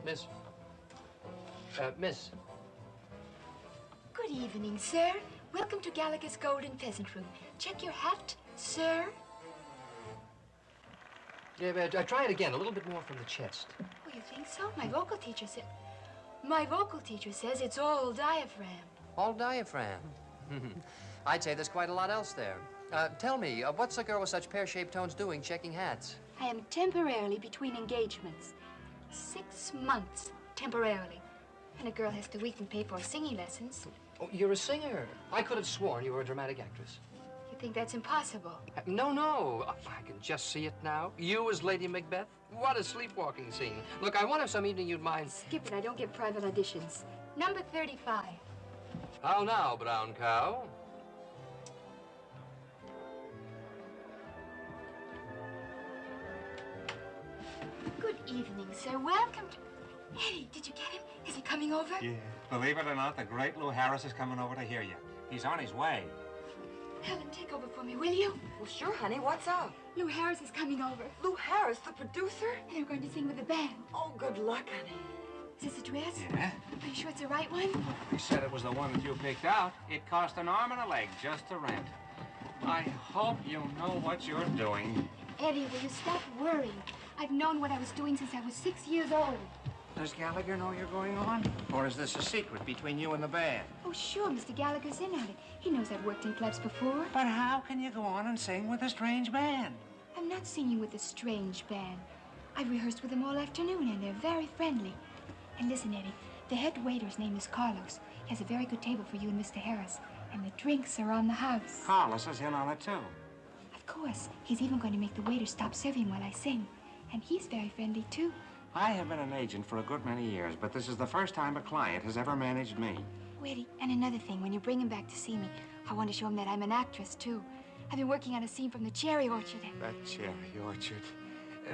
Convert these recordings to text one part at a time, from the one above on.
Miss. Miss. Good evening, sir. Welcome to Gallagher's Golden Pheasant Room. Check your hat, sir. Yeah, try it again, a little bit more from the chest. Oh, you think so? My vocal teacher says it's all diaphragm. All diaphragm? I'd say there's quite a lot else there. Tell me, what's a girl with such pear-shaped tones doing checking hats? I am temporarily between engagements. 6 months, temporarily. And a girl has to weekly pay for singing lessons. Oh, you're a singer. I could have sworn you were a dramatic actress. You think that's impossible? No. I can just see it now. You as Lady Macbeth? What a sleepwalking scene. Look, I wonder if some evening you'd mind... Skip it. I don't get private auditions. Number 35. How now, brown cow? Good evening, sir. Welcome to... Eddie, did you get him? Is he coming over? Yeah. Believe it or not, the great Lou Harris is coming over to hear you. He's on his way. Helen, take over for me, will you? Well, sure, honey. What's up? Lou Harris is coming over. Lou Harris, the producer? And they're going to sing with the band. Oh, good luck, honey. Is this the dress? Yeah? Are you sure it's the right one? He said it was the one that you picked out. It cost an arm and a leg just to rent. I hope you know what you're doing. Eddie, will you stop worrying? I've known what I was doing since I was 6 years old. Does Gallagher know you're going on? Or is this a secret between you and the band? Oh, sure, Mr. Gallagher's in at it. He knows I've worked in clubs before. But how can you go on and sing with a strange band? I'm not singing with a strange band. I've rehearsed with them all afternoon, and they're very friendly. And listen, Eddie, the head waiter's name is Carlos. He has a very good table for you and Mr. Harris. And the drinks are on the house. Carlos is in on it, too. Of course. He's even going to make the waiter stop serving while I sing. And he's very friendly, too. I have been an agent for a good many years, but this is the first time a client has ever managed me. Oh, Eddie, and another thing, when you bring him back to see me, I want to show him that I'm an actress, too. I've been working on a scene from the cherry orchard. The cherry orchard.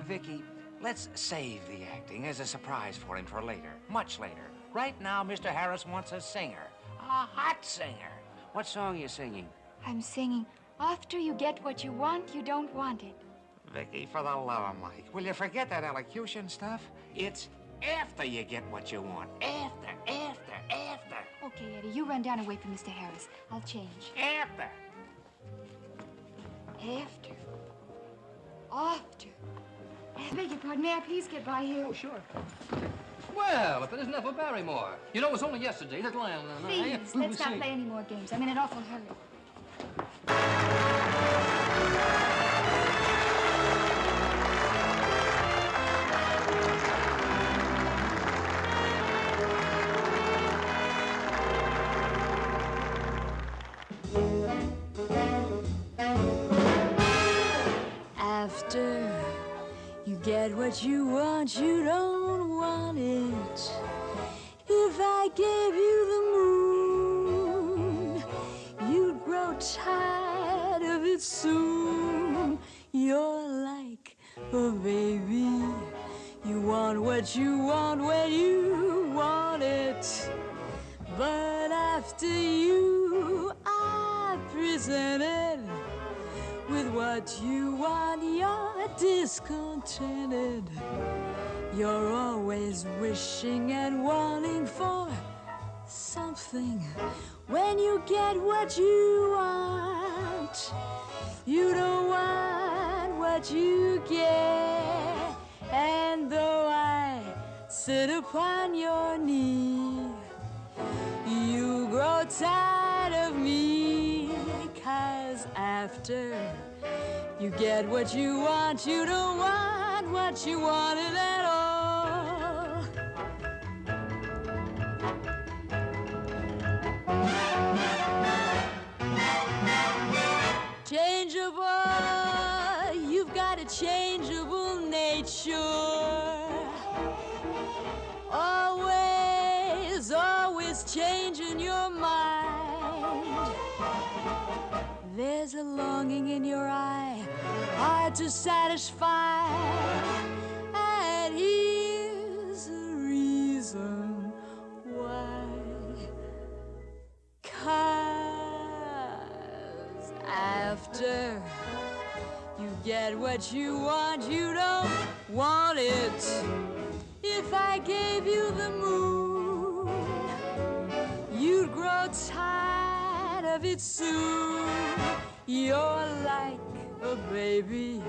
Vicky, let's save the acting as a surprise for him for later, much later. Right now, Mr. Harris wants a singer, a hot singer. What song are you singing? I'm singing, after you get what you want, you don't want it. Vicky, for the love of Mike, will you forget that elocution stuff? It's after you get what you want. After. Okay, Eddie, you run down and wait for Mr. Harris. I'll change. After. After. I beg your pardon, may I please get by here? Oh, sure. Well, if it isn't Ethel Barrymore. You know, it was only yesterday that Lionel and I... Please, let's not play any more games. I'm in an awful hurry. After you get what you want, you don't want it. If I gave you the moon, you'd grow tired of it soon. You're like a baby. You want what you want when you want it. But after you are presented with what you want, you're discontented. You're always wishing and wanting for something. When you get what you want, you don't want what you get. And though I sit upon your knee, you grow tired of me. 'Cause after you get what you want, you don't want what you wanted at all. Changeable, you've got a changeable nature. Always changing your mind. There's a longing in your eye, hard to satisfy. And here's the reason why. 'Cause after you get what you want, you don't want it. If if I gave you the moon, you'd grow tired of it soon. You're like a baby.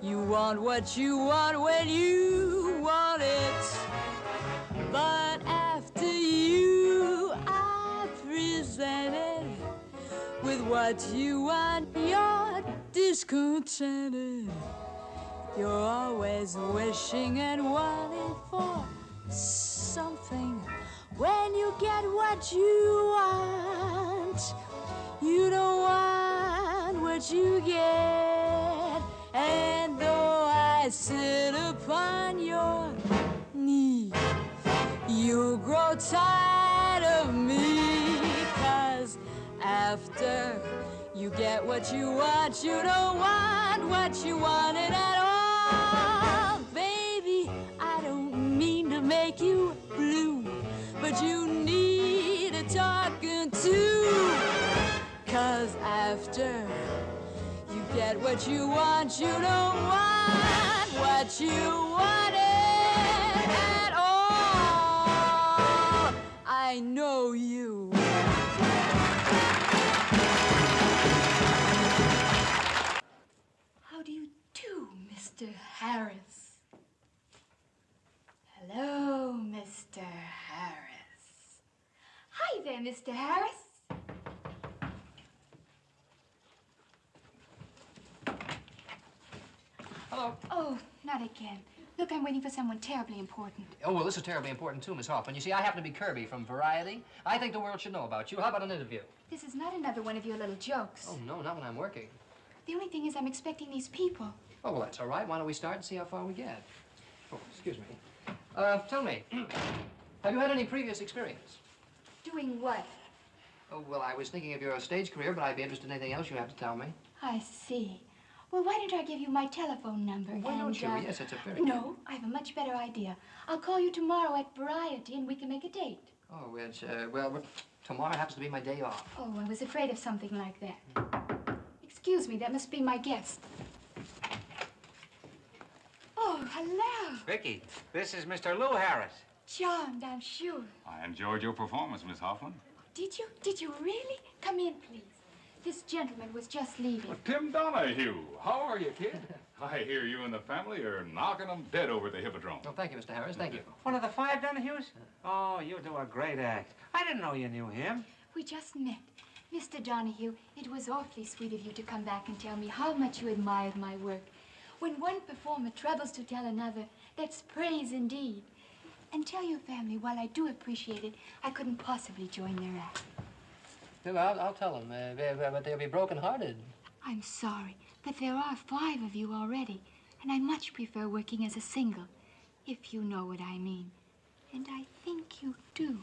You want what you want when you want it. But after you are presented with what you want, you're discontented. You're always wishing and wanting for something. When you get what you want, you don't want what you get. And though I sit upon your knee, you'll grow tired of me. 'Cause after you get what you want, you don't want what you wanted at all. Baby, I don't mean to make you blue, but you need a talking to. 'Cause after you get what you want, you don't want what you wanted at all. I know you. How do you do, Mr. Harris? Hello, Mr. Harris. Hi there, Mr. Harris. Hello. Oh, not again. Look, I'm waiting for someone terribly important. Oh, well, this is terribly important, too, Miss Hoffman. You see, I happen to be Kirby from Variety. I think the world should know about you. How about an interview? This is not another one of your little jokes. Oh, no, not when I'm working. The only thing is I'm expecting these people. Oh, well, that's all right. Why don't we start and see how far we get? Oh, excuse me. Tell me, have you had any previous experience? Doing what? Oh, well, I was thinking of your stage career, but I'd be interested in anything else you have to tell me. I see. Well, why don't I give you my telephone number? Why don't you? Yes, it's a very... No, I have a much better idea. I'll call you tomorrow at Variety and we can make a date. Oh, it's, well, tomorrow happens to be my day off. Oh, I was afraid of something like that. Excuse me, that must be my guest. Oh, hello. Vicky, this is Mr. Lou Harris. Charmed, I'm sure. I enjoyed your performance, Miss Hoffman. Did you? Did you really? Come in, please. This gentleman was just leaving. Tim Donahue, how are you, kid? I hear you and the family are knocking them dead over the Hippodrome. Oh, thank you, Mr. Harris. Thank you. One of the 5 Donahues? Oh, you do a great act. I didn't know you knew him. We just met. Mr. Donahue, it was awfully sweet of you to come back and tell me how much you admired my work. When one performer troubles to tell another, that's praise indeed. And tell your family, while I do appreciate it, I couldn't possibly join their act. Well, I'll tell them, but they'll be broken-hearted. I'm sorry, but there are 5 of you already, and I much prefer working as a single, if you know what I mean. And I think you do.